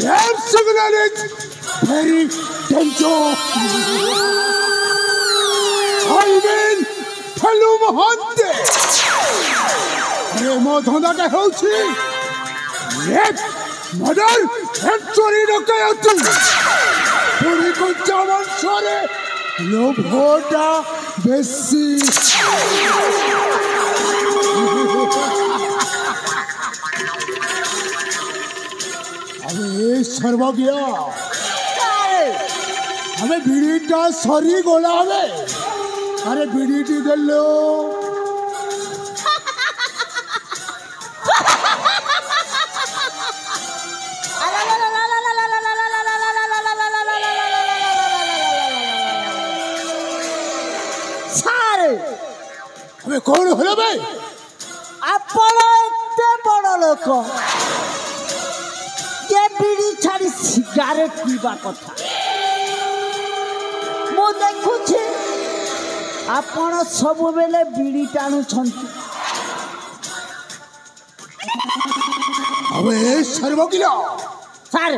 Red signal is very dangerous. I mean, Pelu Mahante. Mo dhanda ka heuchi. Red mother and chori rakayatu. Puri ko jaman sore lobhota besi. अबे सर्व गया अबे बीड़ीटा सरी गोला अबे अरे बीड़ीटी दे लो सारे अबे कौन हो बे ଆପଣ ଏତେ ବଡ଼ ଲୋକ ये बीड़ी छाड़ी सिगारेट पीवा कथा मु देखुछि आपण सब बेले बीड़ी टाणु छंती अबे सर्व गया सर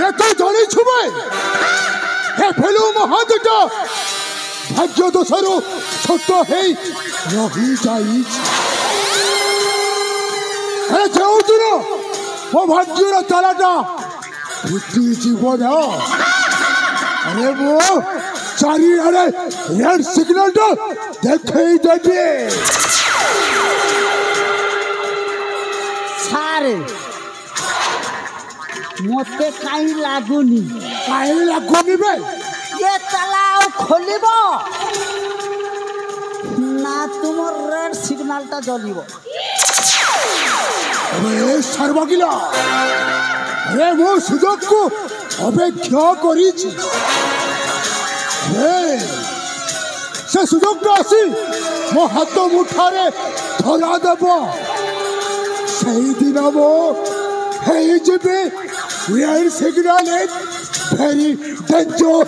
रे तो जानी छुबे हे फेलु महादटा भाग्य दोषरु छोट हेई रही जाई अरे जाऊ तू ना वो भाग्यर तालाटा फुटी जीवन अरे वो चारी अरे रेड सिग्नल तो देखे देबे सारे मते काई लागुनी बे ये ताला खोलिबो ना तुम रेड सिग्नल ता जलिबो अबे सर्वगिला अरे वो सुजोग को अपेक्षा करीछि से सुजोग तो आसी मो हाथ मुठारे धरा देबो सही दिन वो हे जेबे red signal is very danger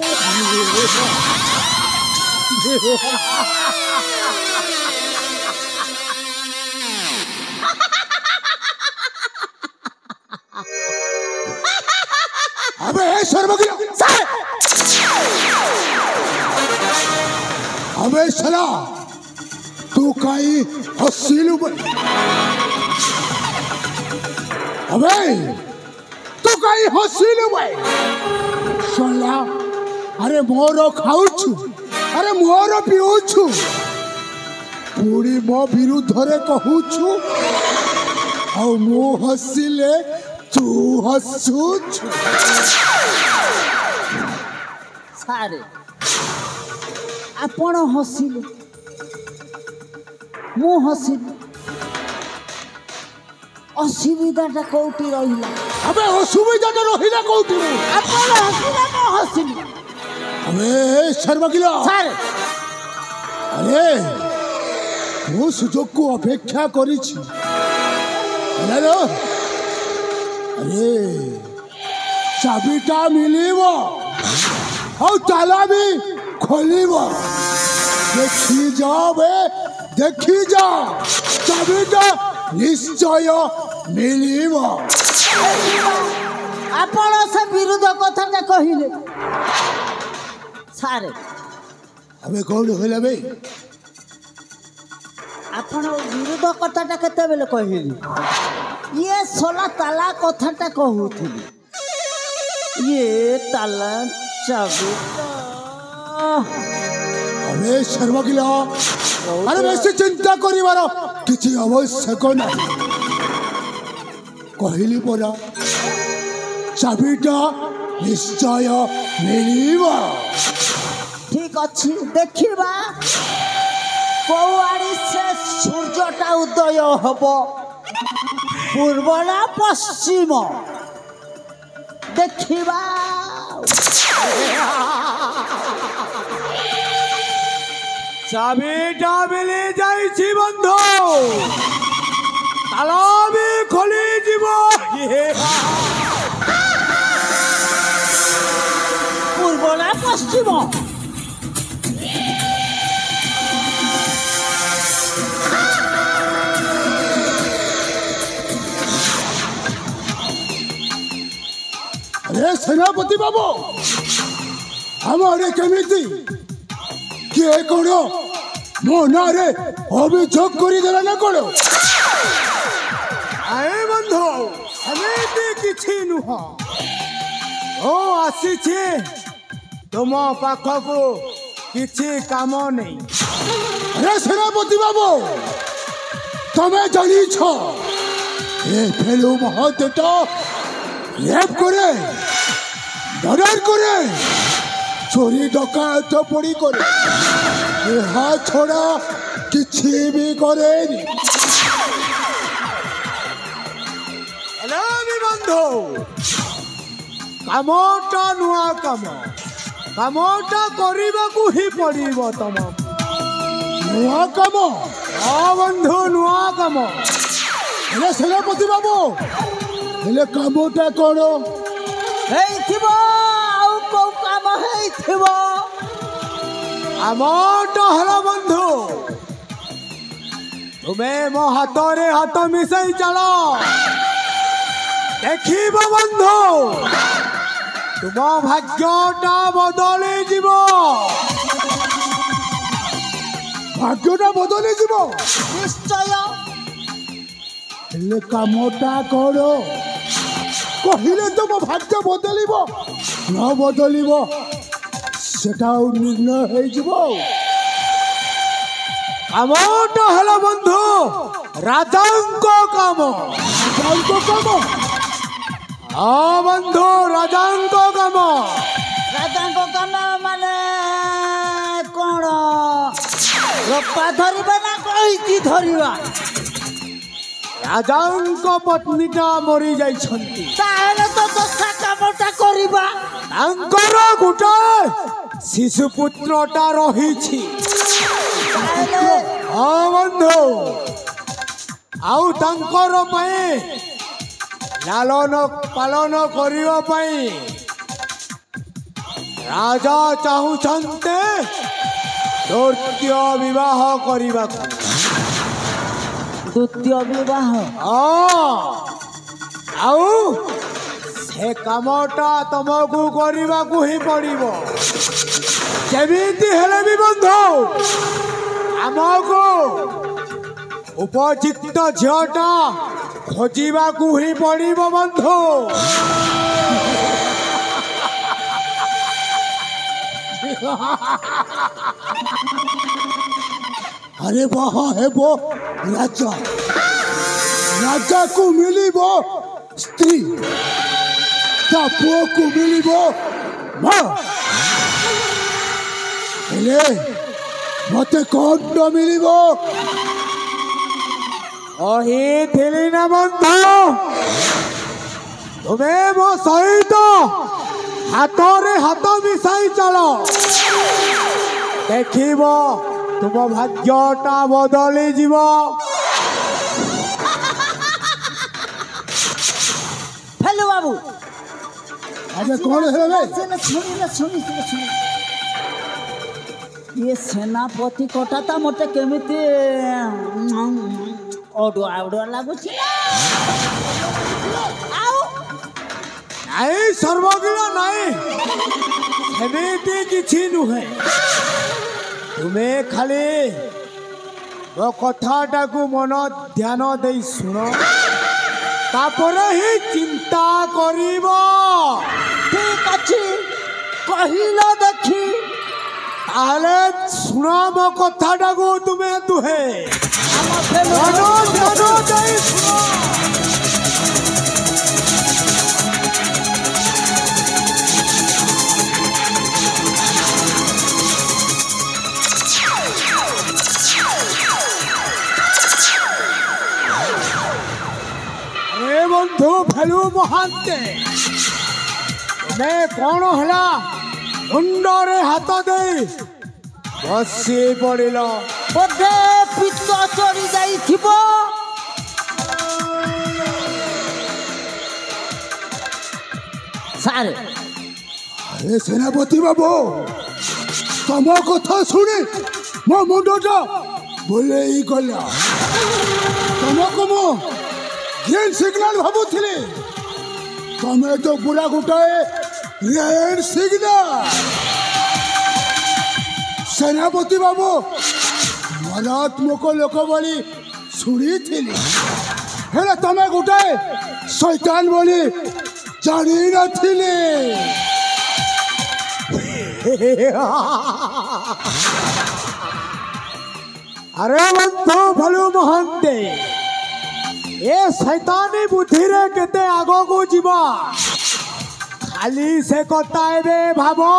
अबे सर्वगिला अबे सला तू काई हसीलु अबे तू काई हसीलु सला अरे मोर खाउछु अरे मोर पिउछु पुड़ी मो विरुद्ध रे कहूछु औ मो हसीले तू हसूच सारे आपण हसिले मु हसिले असुविधाटा कोठी रहिला अबे असुविधाटा रहिला कोठी आपण हसिले मु हसिले अबे सर्वगिला सारे अरे वो सुजोग को अपेक्षा करिछि हेलो अरे चाबीटा मिलिबो औ ताला भी खोलिबो देखी जाओ बे देखी जा चाबीटा निश्चय मिलिबो आपण से विरुद्ध कथा कहिले सारे अबे कौन होला बे आपण विरुद्ध कथाटा केते बेले कहिले ये सोला ताला कथाटा कहूथली ये ताला चाबी अबे सर्वगिला अरे वैसे चिंता करिवार किछि आवश्यक नहीं कहली परा चाबीटा निश्चय मिलिबा ठीक अच्छी देखिबा कौआड़ी से सूर्यटा उदय हब पूर्व ना पश्चिम देखिबा चाबीटा मिली जाइछि बंधु ताला भी खोली जीवो पूर्व ना पश्चिम हे सेनापति बाबू हमारे केमिति किए कौन मो नारे अभियोग करदेला ना कौन आए बंधु एमती किछि नुह ओ आसी तुम पाखक किछि काम नहीं। अरे सेनापति बाबू तमें जानी छो ये फेलू महतेटा रेप करे मर्डर करे चोरी डकायत पड़ी करे यहाँ छोड़ा किछि भी करे बंधु कामटा नुआ कामटा करने ही पड़ो तुम नुआ काम बंधु नुआ काम हेले सेनापति बाबू हेले कामटा कौन आमटा हला बंधु तुम्हें मो हाथ हाथ मिसई चलो देखिब बंधु तुम भाग्यटा बदली जीव भाग्यटा बदली जीव निश्चय हेले कामटा कौन कहले तो मो भाग्य बदलिब न बदलिब सेटा निर्णय हो जीवो कामटा हला बंधु राजांको काम बंधु राजांको काम माने कौन रपा धरवा ना कही धरवा राजांको पत्नीटा मरी जाइछंती तो दशा कामटा करवा तांकर गोटे शिशुपुत्रटा रही बंधु आउ तांकर लालन पालन करियो पई राजा चाहुछन्ते द्वितीय विवाह करिबा द्वितीय विवाह आउ से कामटा तुमको करने ही पड़ो जमीती हेले भी बंधु आमको उपयुक्त झीटा खोजा ही पड़ो बंधु अरे वहा है वो राजा राजा को मिली वो स्त्री पुओ को मिली वो माँ मते कौन न मिली वो थी ना बंधु तुम्हें मो सहित हाथ हाथ मिसाई चलो देखिब तुम भाग्यटा बदली जीव हेलो बाबू अरे कौन है सुनी ये सेनापति कटाता मते केमिति ओडुआ ओडुआ लागुछ नहीं सर्वज्ञ नहीं एमती किछि नुहे तुम्हें खाली वो कथाटा को मन ध्यान दे सुनो तापर ही चिंता करिबो ठीक अच्छी कहिलो देखी ताले सुनो मो कथाटा को तुम्हें दुहे ध्यान दे सुनो बंधु फेलू महांते मैं कौन हला मुंडरे हाथ दे बसी पड़िल बोधे पित्त चढ़ी जाइथिबो सारे अरे सेनापति बाबू तुम कथा शुणी मो मुंडटा बोले ही गला तुमको मो ग्रीन सिग्नल भावुली ତମେ ତ ପୁରା ଗୋଟାଏ ରେଡ୍ ସିଗ୍ନାଲ। ସେନାପତି ବାବୁ ମାରାତ୍ମକ ଲୋକ ବୋଲି ଶୁଣିଥିଲି, ହେଲେ ତମେ ଗୋଟାଏ ଶୈତାନ ବୋଲି ଜାଣିନଥିଲି। अरे बंधु भलु महंते ए शैतानी बुद्धि रे केते आगो को जीवा खाली से कथा एबे भाबो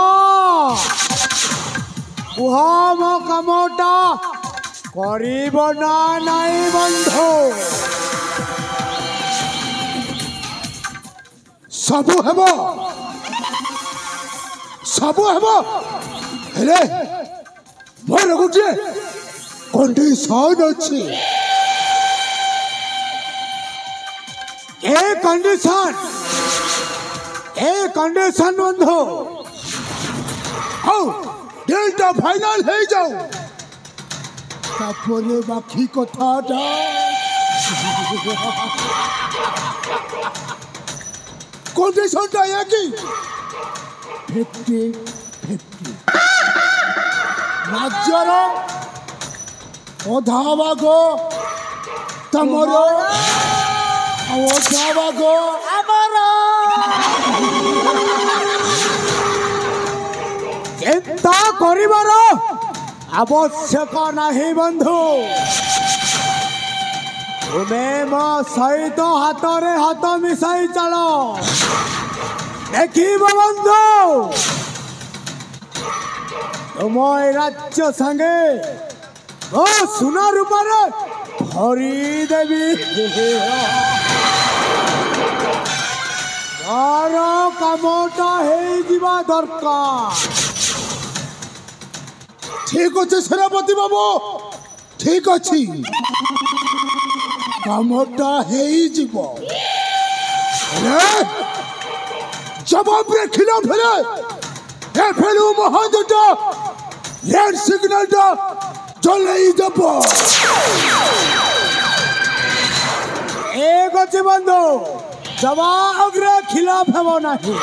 कुह मो कामटा करिब ना नाही बंधु। सबु हेबो हेले मोर गोटे कंडीशन अच्छी। ए कंडीशन बंधु आओ डेल्टा फाइनल हो जाओ तापरे बाकी कथाटा कंडीशनटा एकी 50-50 राज्यर अधा भाग तमर अधा भाग चिंता करिबार आवश्यक नहीं बंधु। तुम्हें मो सहित हाथ रे हाथ मिसाई चलो देखिब बंधु तुम राज्य संगे ओ सुना रूपर भरी देवी तार कामटा हे जीवा दरकार। ठीक अच्छे सेनापति बाबू ठीक अच्छी कामटा है जवाब रे खिलाफ हेले ए फेलु महादुटा रेड सिग्नल टा जलाई दब एक अच्छे बंधु जवाब रे खिलाफ हेबो नाही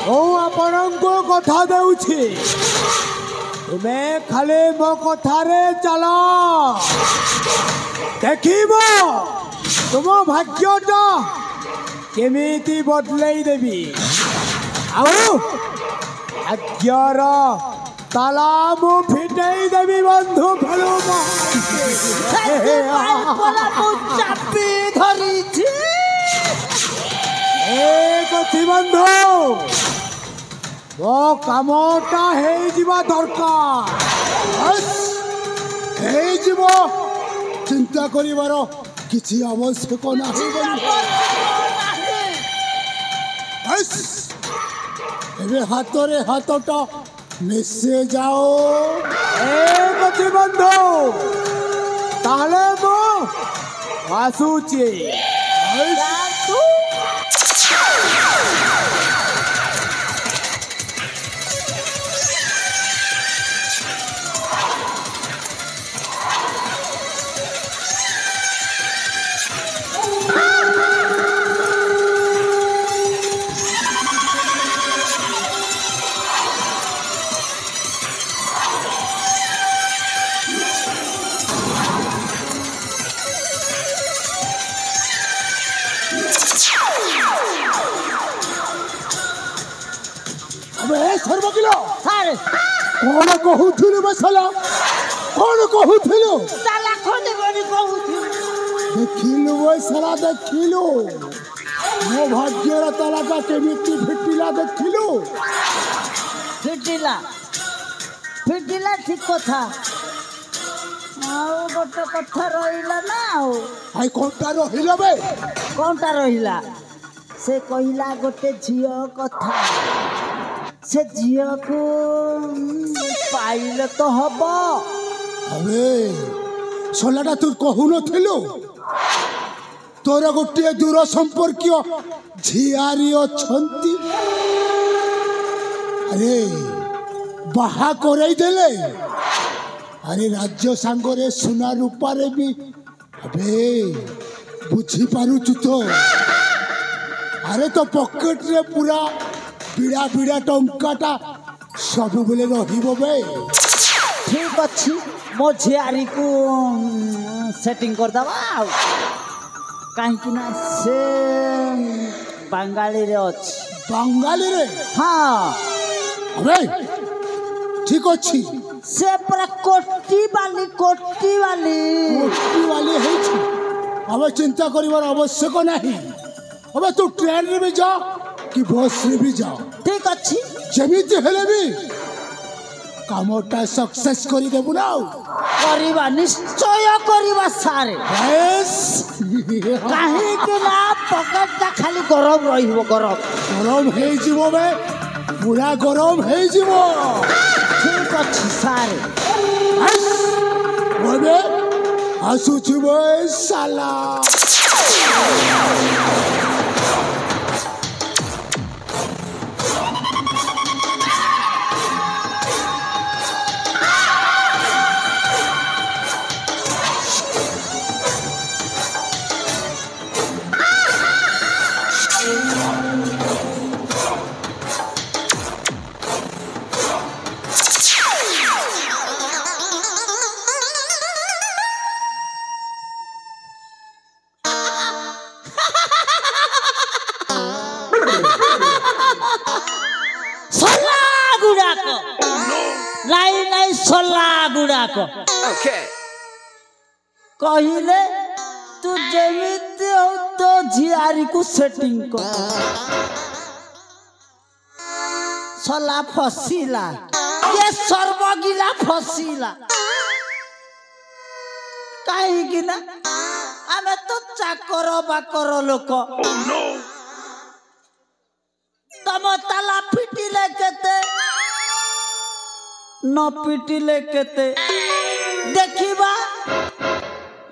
ओ आपण को कथा देउछि तुम्हें खाली मो कथा रे चलो देखिब तुम भाग्यटा केमिति बदलाई देवी आउ भाग्यर ताला मु फिटाई देवी बंधु भलु एक बंधु वो कामटा हे जीवा दरकार चिंता करिवार किछि आवश्यक नाही। एबे हाथ रे हाथटा मिसे जाओ एक बंधु ताले मो आसुची सर्वकिलो कौन कहूथिलु बसला कौन कहूथिलु ताला खोले गनी कहूथिलु देखिलु बसला देखिलु मो भाग्यर तालाटा केमिति फिटिला देखिलु फिटिला ठीक कथा आउ गोटे कथा रहिला ना आउ हाय कोनटा रहिला बे कोनटा रहिला से कहिला गोटे झियो कथा से झियो को पाइले तो हबो अबे सोलाटा तू कहू नथिलु तोर गोटे दूर संपर्कीय झियारी अछंती अरे बाहा करई देले अरे राज्य सांगरे सुना रूपारे भी अबे बुझी पारुचु तो अरे तो पॉकेट रे पूरा बिड़ा बिड़ा टंकाटा सब बेले रहिबो बे। ठीक अच्छी मो झियारी को सेटिंग कर दवा कहीं ना से बंगाली रे अच्छी बंगाली रे हाँ अबे ठीक अच्छी से पूरा कोटी वाली कोटी वाली है छी अबे चिंता करिवार आवश्यक नहीं। अबे तू ट्रेन रे भी जा कि बस रे भी जा ठीक अच्छी जेमिति हेले भी कामटा सक्सेस करी देबु ना करिबा निश्चय करिबा सारे बस काहे के ना पकेटटा खाली गरम रहिबो गरम हे जीवो बे पूरा गरम हे जीवो ठीक अच्छी सारे बे आसुची बे साला कहले तू जेमिति हो तो झियारी को सेटिंग कर सला फसीला ये सर्वगिला फसीला कहीं कि ना आमे तो चाकर बाकर लोक तम ताला फिटिले केते न पिटिले केते देखिबा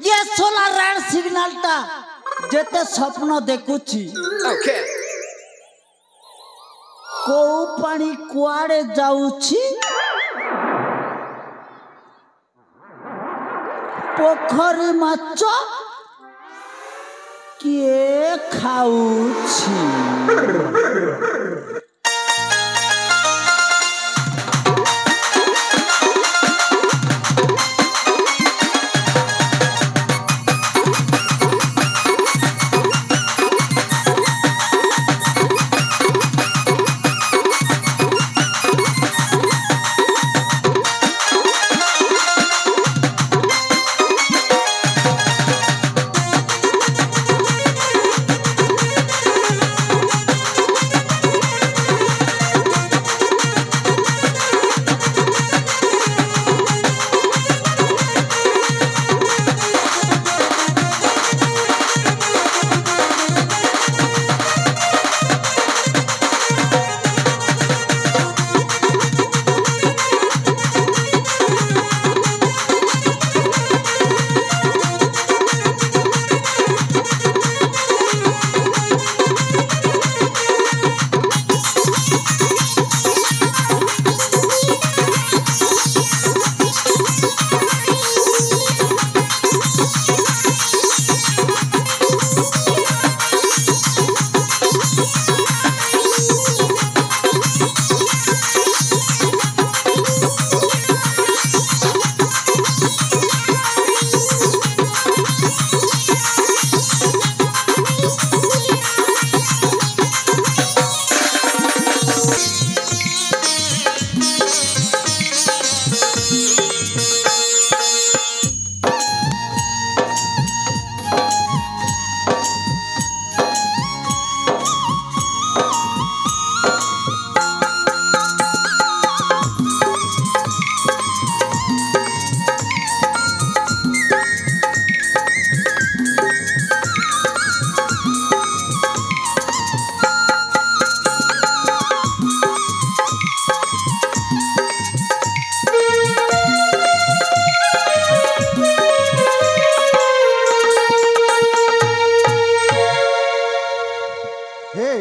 ये सोलार रेड सिग्नल टा जेते स्वप्न देखुची को पानी कुआड़े जाउची पोखरी माछ किए खाउची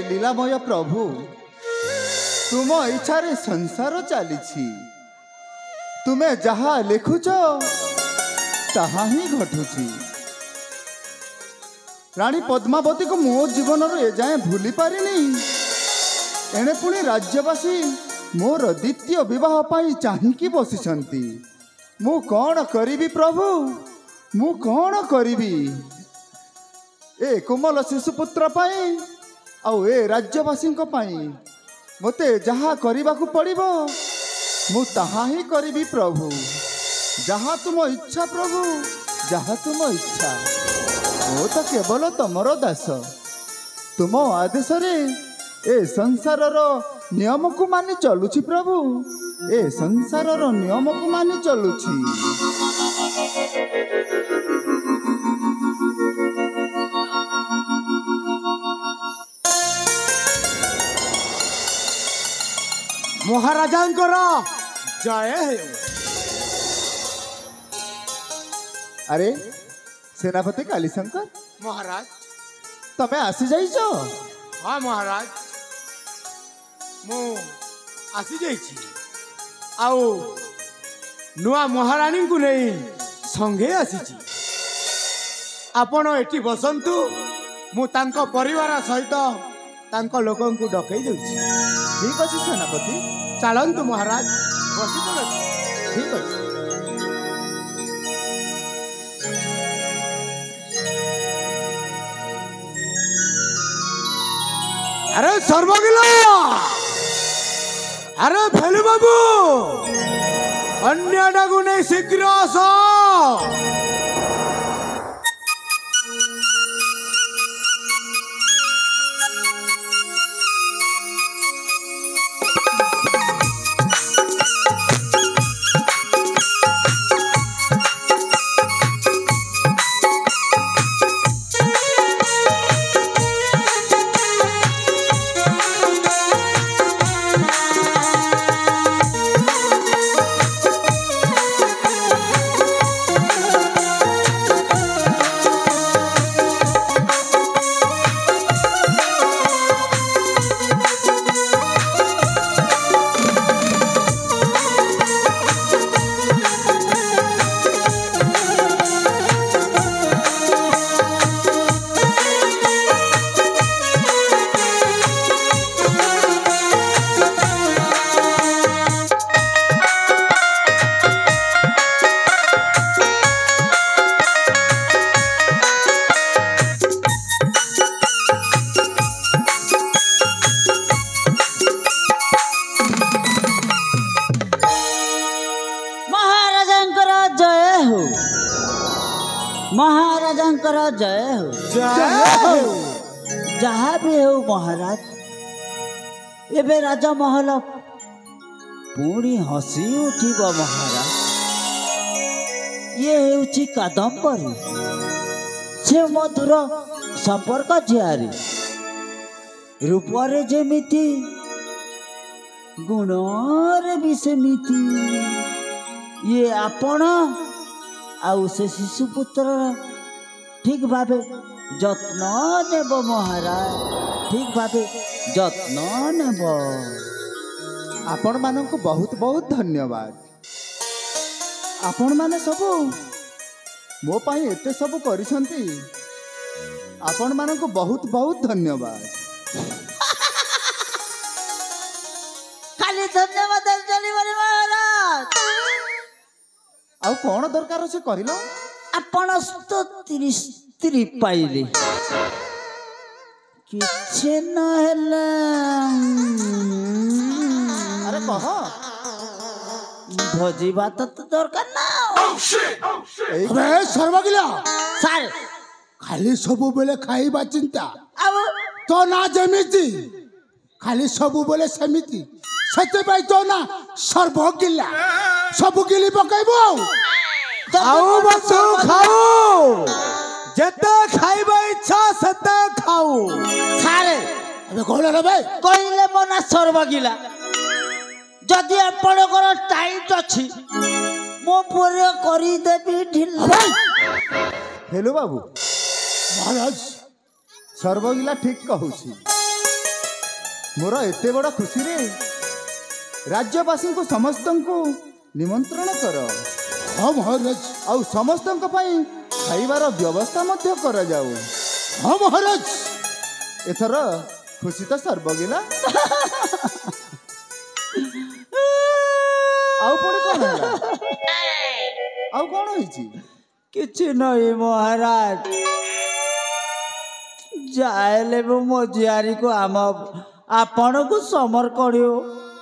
लीलामय प्रभु तुम इच्छा संसार चली तुम्हें जहाँ लिखुच ताहा ही घटुची रानी पद्मावती को मो जीवन ए जाए भूली पारिनी एणे पुणी राज्यवासी मोर द्वितीय विवाह पाई चाहिकी बसिछंती। मु कौन करिबी प्रभु मु कौन करिबी ए कोमल शिशुपुत्र पाई आउ ए राज्यवासी पाई मते जहा करबाकू पड़िबो मु ताहा ही करिबी प्रभु। जहा तुम इच्छा प्रभु जहा तुम इच्छा मो तो केवल तमरो दास तुम आदेश रे ए संसार नियम को मानि चलुछि प्रभु ए संसार नियम को मानि चलुछि। महाराजांकर जय हे। अरे सेनापति कालीशंकर महाराज तमे आसी जाइछो। हाँ महाराज मु आसी जाइछि आउ नुआ महारानी को नहीं संगे आसीछि। आपण एठी बसंतु मु तांको परिवार सहित तांको लोकन को डकई देउछि। ठीक अछि सेनापति चलंतु महाराज बसी पड़ो। ठीक अछि। अरे सर्वगिला अरे भेलु बाबू अन्य डाकू नहीं शीघ्र आस। महाराजांकर जय हो। जय हो। जहाँ भी हो महाराज एबे राजा महल पुणी हसी उठिब महाराज। ये हेउची कादम्बरी से मधुर संपर्क झियारी रूपरे जेमिति गुणरे भी सेमिति ये आपण आउ से शिशुपुत्र ठीक भावे जत्न नेब महाराज ठीक भावे जत्न नेब। आपण मानक बहुत बहुत धन्यवाद। आपण माने सब मो पाई एते सब करिसंती आपण मानक बहुत बहुत धन्यवाद। खाली धन्यवाद चलिबरी महाराज आउ कौन दरकार से कहलो आपण स्त्री पाइले किछे न ହେଲା। अरे कह भोजी भात तो दरकार ना। अबे सर्वगिला सार खाली सबु बेले खाइबा चिंता अब तो ना जेमिति खाली सबु बेले सेमिति सते पाई तो ना सर्वगिला सबु गिली पकाइबो आओ बसु खाओ जते खाइबा इच्छा सते खाओ। सारे अबे कोन रे भाई कहिले मना सर्वगिला जदि आपणकर टाइट अछि मो पूरे करी देबी ढिला। हेलो बाबू महाराज सर्वगिला ठीक कहूसी मोर एते बड़ा खुशी रे राज्यवासी को समस्त को निमंत्रण कर। हाँ महाराज आउ समस्त खाइबार व्यवस्था मध्य करा जाऊ। हाँ महाराज एथर खुशी तो सर्वगिला आउ पुणी कौन है आउ कौन होइची किछि नहीं महाराज जाएले मो झियारी को आम आपण को समर्पण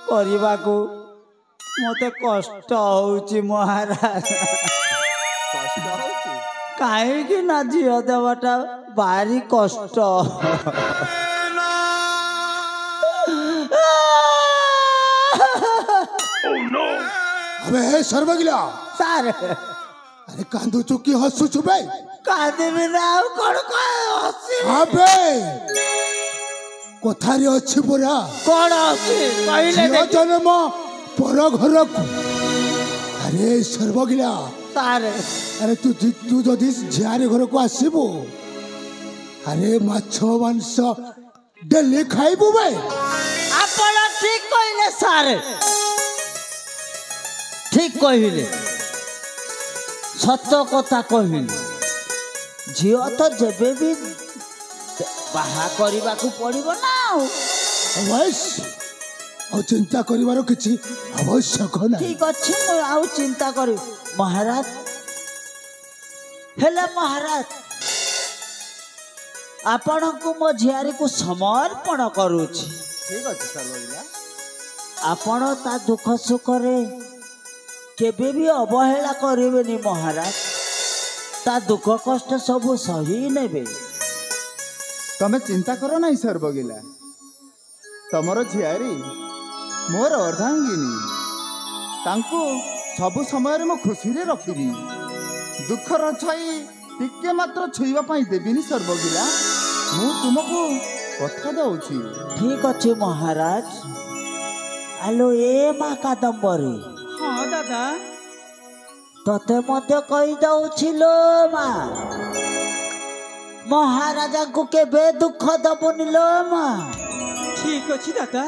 करने को मते कष्ट होउची महाराज कष्ट होची कहीं ना झील देवाटा भारी कष्ट अबे सर्वगिला सार अरे कांदू चुकी हसु छुबे कांदी ना कौन हसी अबे कथारे अच्छी पुरा कौन हसी कहले झियो जन्म पर घर को अरे सर्वगिला सार अरे तू जदि झियारी घर को आसबु अरे माछ मांस डेली खाइबु बे आपण ठीक कहले सार ठीक कहले सत कथा कहले झियो तो जेबे भी बाहा करने को पड़ो ना अवश्य और चिंता करिवार किछि आवश्यक ना ठीक अच्छे मुझे आउ चिंता कर महाराज हेले महाराज आपण को मो झियारी को समर्पण करूछि ठीक अछि सर्वगिला आपण ता दुख सुख रे केबे भी अवहेला करेबेनी महाराज ता दुख कष्ट सब सही नेबे तमे चिंता करो ना सर्वगिला तमर झियारी मोर अर्धांगिनी तांको सब समय मो खुशी रे रखिबी दुखर छाई टिके मात्र छुईबा पाई देबिनी सर्वगिला मु तुमको कथा दउछि ठीक अच्छे महाराज आलो ए मा कादम्बरी हाँ दादा तते मध्य कही दउछिलो मा महाराजा को केबे दुख दबुनि लो मा ठीक अच्छी दादा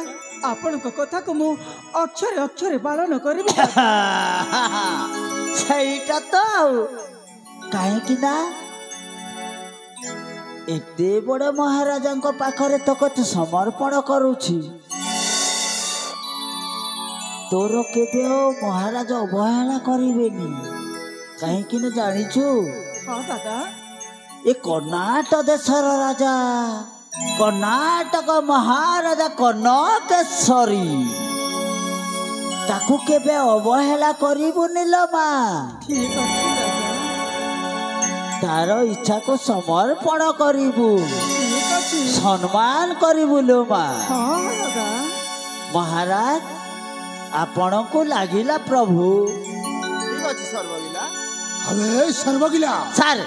आपण कथा को मु अक्षरे अक्षरे पालन करी ସେଇଟା ତ ଆଉ କାହିଁକି ନା ଏତେ ବଡ଼ ମହାରାଜାଙ୍କ ପାଖରେ ତ କତେ ସମର୍ପଣ କରୁଛି ତୋର କେବେ ଆଉ ମହାରାଜ ଅବହେଳା କରିବେନି କାହିଁକି ନା ଜାଣିଛୁ हाँ दादा ଏ କର୍ଣ୍ଣାଟକ ଦେଶର ରାଜା କର୍ଣ୍ଣାଟକ ମହାରାଜା କନକେଶ୍ୱରୀ ତାକୁ କେବେ ଅବହେଳା କରିବୁନି ଲୋ ମା ठीक अच्छी दादा ତାର ଇଚ୍ଛାକୁ ସମର୍ପଣ କରିବୁ ठीक अच्छी ସମ୍ମାନ କରିବୁ ଲୋ ମା हाँ दादा ମହାରାଜ ଆପଣଙ୍କୁ ଲାଗିଲା ପ୍ରଭୁ ठीक अछि सर्वगिला अबे सर्वगिला ସାର୍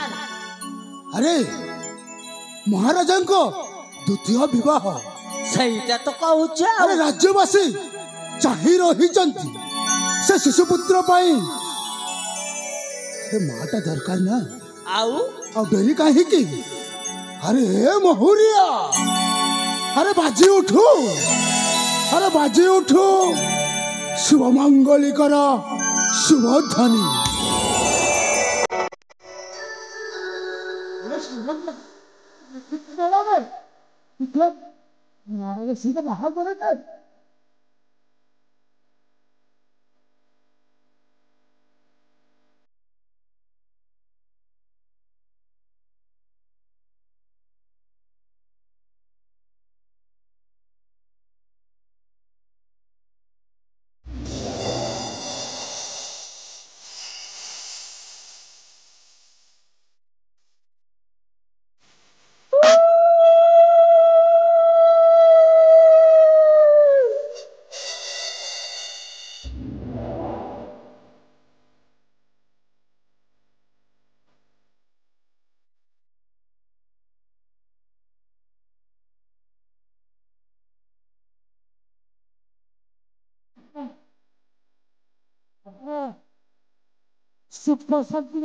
अरे महाराजा को द्वितीय विवाह ସେଇଟା ତ କହୁଛି ଆଉ अरे राज्यवासी चाही रही से शिशुपुत्र पाई अरे माटा दरकार ना ଆଉ अब डेली कहीं की अरे महुरिया अरे बाजी उठू अरे बाजी उठू शुभ मंगलिकर शुभ ध्वनि सुख शांति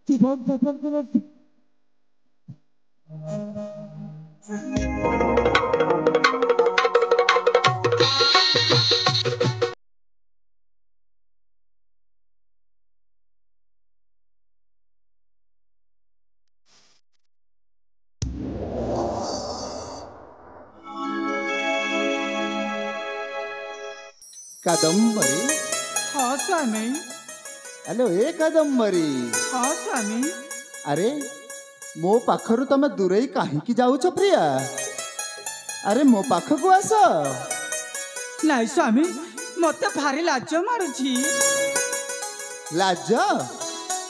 जीवन যাপন করে कादंबरी हाँ स्वामी। हेलो ए कादंबरी हाँ स्वामी। अरे मो पाखरु तमे दूरे कहीं जाऊछ प्रिया? अरे मो पाखक आस। नाई स्वामी मते भारी लाज मारुछि। लाज?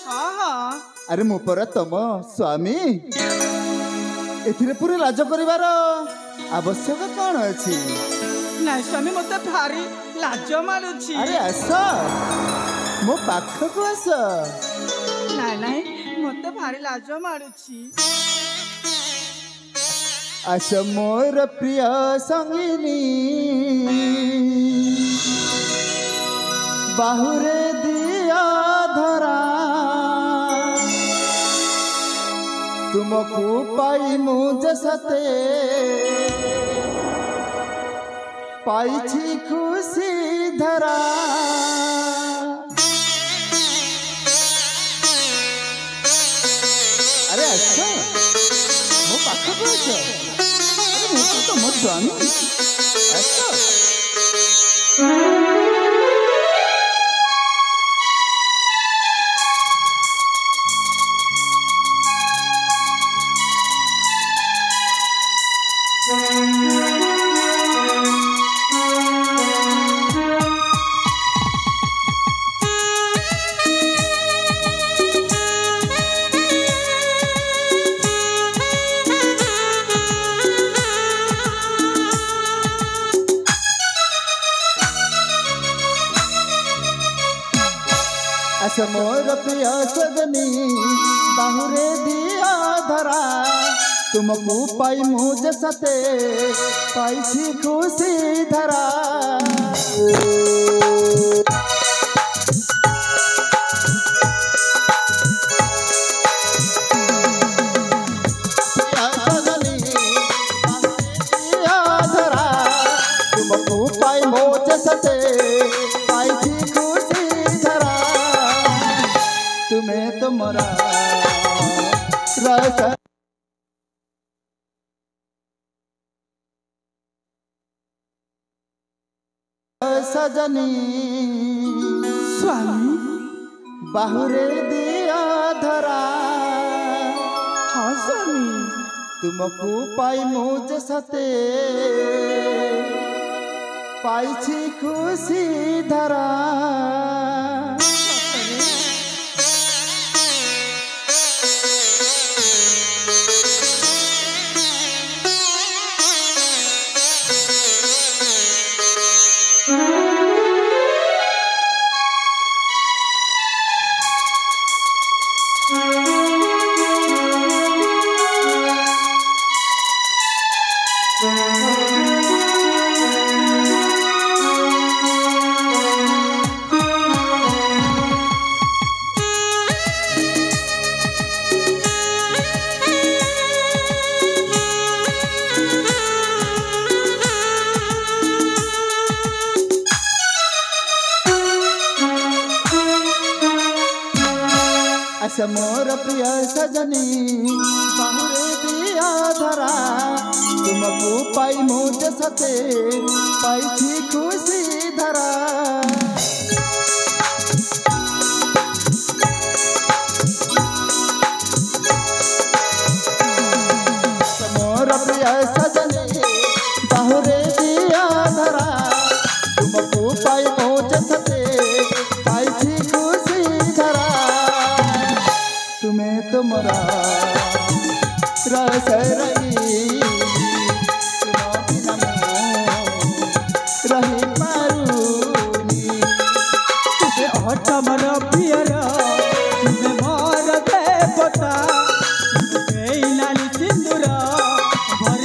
हाँ हाँ। अरे मो पर तम स्वामी एथिरे पूरे लाज करिवार आवश्यक कौन अछि? नाई स्वामी मते भारी लाज मारुछि। अरे आस मो पाखक आस। नाई नाई मते भारी लाज मारुछि। आस मोर प्रिय संगिनी बाहुरे दिया धरा तुमको पाई मुझे सते पाई खुशी धरा। अरे अच्छा मो पाखक आस। अरे मो तो मो स्वामी अच्छा। आस मोर प्रिय सजनी बाहुरे दिया धरा तुमको पाई मुझे सते पाई खुशी धरा। तुमको पाई मुझे सते पाई खुशी धरा। तुम्हें तो मोरा रस सजनी स्वामी बाहुरे दिया धरा। हाँ स्वामी। तुमको पाई मुझे सते पाई खुशी धरा। आस मोर प्रिय सजनी बाहुरे दिया धरा तुमको पाई मुझे सते पाई खुशी धरा। मोर प्रिय सजनी बाहुरे दिया धरा तुमको पाई मुझे सते पाई खुशी धरा। तुम्हें तो मोरा रस रही रही पारूनी। तुझे अटमर पियर तुझे मोर देवता नाली सिंदूर भर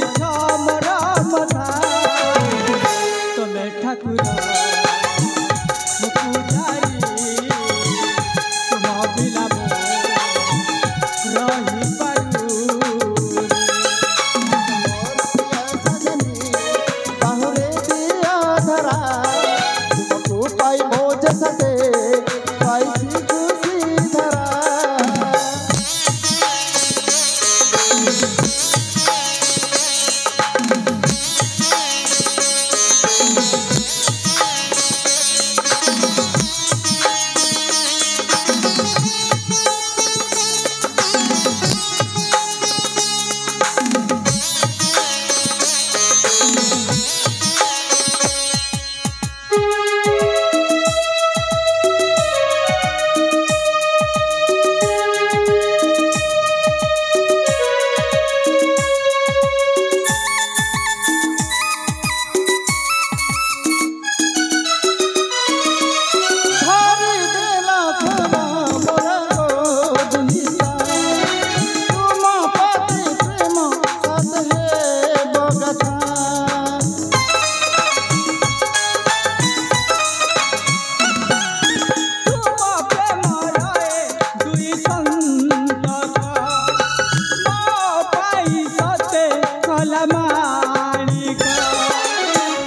ମାଳିକ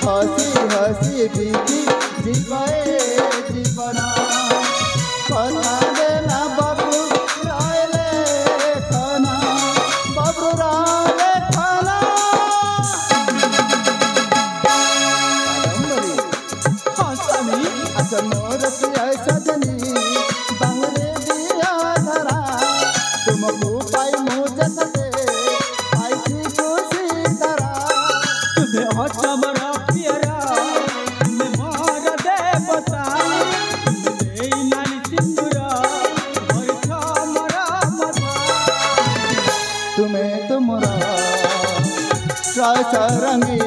ହସି ହସି ବିତି ଯିବେ ଜୀବନ କଥା ଦେଲା ବବ୍ରୁ ରହିଲେ ଖନା ବବ୍ରୁ ରହିଲେ ଖନା ହଁ ସ୍ୱାମୀ ଆଚ୍ଛା ମୋର ପ୍ରିୟ ସଜନୀ ବାହୁରେ ଦିଅ ଧରା ତୁମକୁ ପାଇ ମୁଁ ଯେତେ ପାଇଛି ଖୁସି ଧରା ତୁମେ ଅଛ ମୋର ପ୍ରିୟର ତୁମେ ମୋର ଦେବତା ତୁମେ ନେଇ ନାଲି ସିନ୍ଦୁର ଧରିଛ ମୋର କଥା ତୁମେ ତୁମର ରଙ୍ଗୀ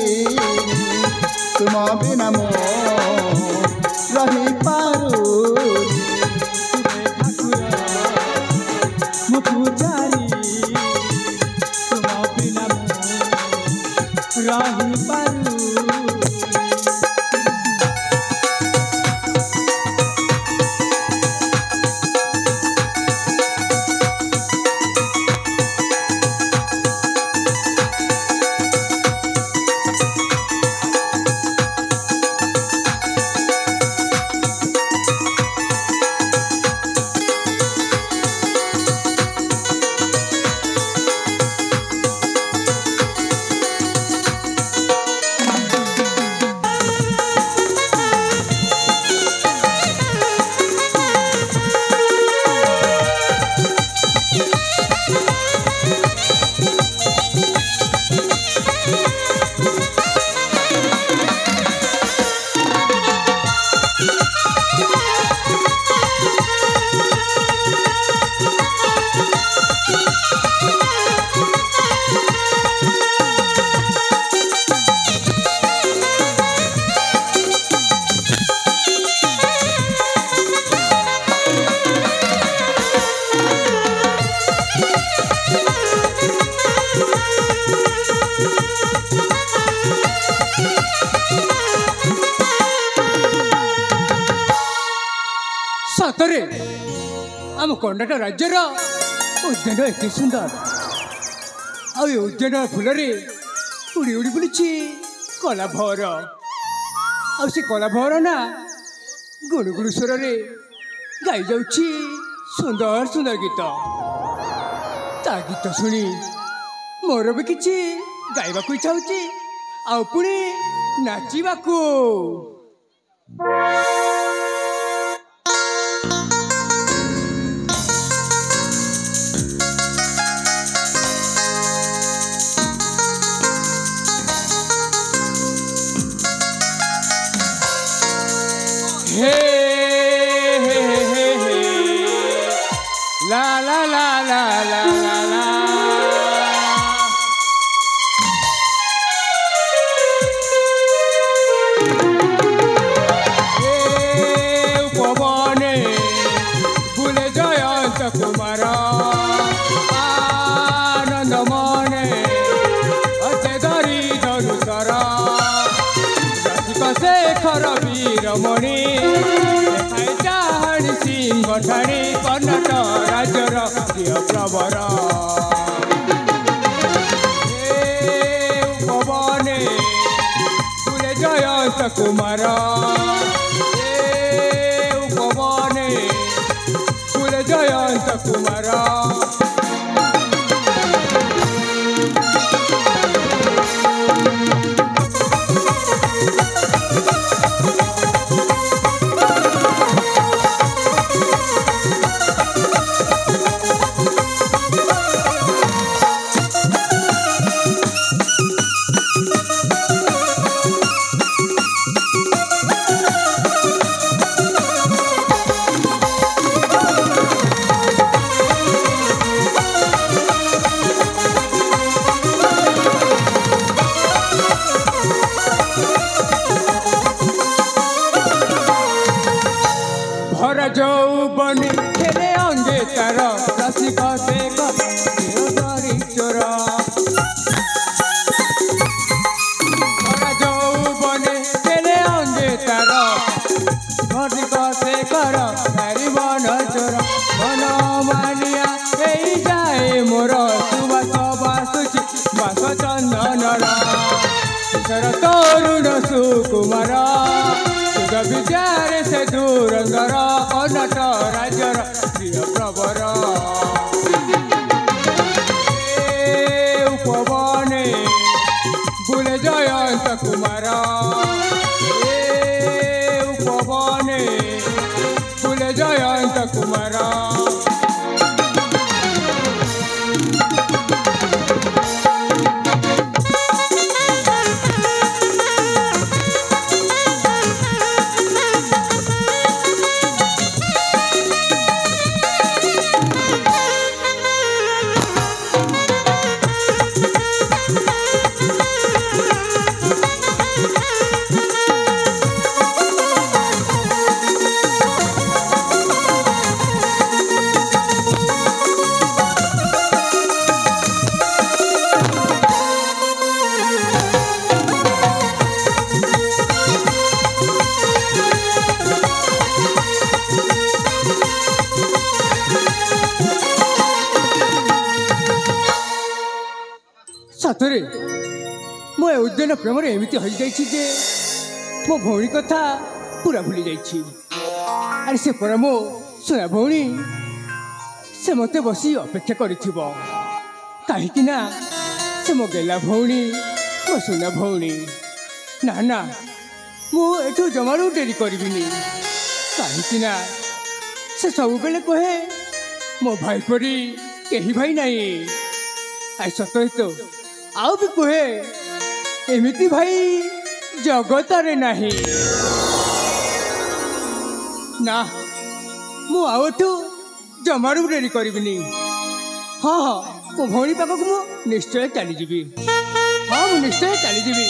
ତୁମ ବିନା ମୁଁ ରହିପାରୁ ତୁମେ ଠାକୁର ମୁଁ ପୂଜାରୀ ତୁମ ବିନା ମୁଁ ରହିପାରୁ ସତରେ ଆମ କର୍ଣ୍ଣାଟକ ରାଜ୍ୟର ଉଦ୍ୟାନ ଏତେ ସୁନ୍ଦର ଆଉ ଏ ଉଦ୍ୟାନ ଫୁଲରେ ଉଡ଼ି ଉଡ଼ି ବୁଲୁଛି କଲାଭର ଆଉ ସେ କଲାଭର ନା ଗୁଣୁଗୁଣୁ ସ୍ୱରରେ ଗାଇ ଯାଉଛି ସୁନ୍ଦର ସୁନ୍ଦର ଗୀତ ତା ଗୀତ ଶୁଣି ମୋର ବି କିଛି ଗାଇବାକୁ ଇଚ୍ଛା ହେଉଛି ଆଉ ପୁଣି ନାଚିବାକୁ हे हे हे हे ला ला ला ला ला ला ला हे उपवने बुले जयंत कुमार आनंद मने अते धरी धनुसर रसिक शेखर वीरमणि चाहणी सिंह ठाणी कर्णाटक राज्यर प्रिय प्रवर उपवने बुले जयंत कुमार उपवने बुले जयंत कुमार ଦେଶର ତରୁଣ ସୁକୁମାର ସୁଧ ବିଦ୍ୟାରେ ସେ ଧୁରନ୍ଧର କର୍ଣ୍ଣାଟ ରାଜ୍ୟର ପ୍ରିୟ ପ୍ରବର ଉପବନେ ବୁଲେ ଜୟନ୍ତ କୁମାର ଉପବନେ ବୁଲେ ଜୟନ୍ତ କୁମାର सतरे मो उद्यान प्रेम एमती हो जाइए जे मो भौणी कथा पूरा भूली जाइए अरे से पर मो सोया भौणी से मत बसी अपेक्षा कहीं ना से मो गेला भौणी मो सोना भौणी ना ना मुझू जमारू डेरी करी कहीं ना से सब बेले कहे मो भाई परी कहीं भाई नहीं आई सत तो आउ भी कहे एमिति भाई जगतारे नहीं ना मु आउठू जमारू डेरी करी हाँ हाँ मो भौणी पाखक मु निश्चय चलीजी हाँ मु निश्चय चलीजी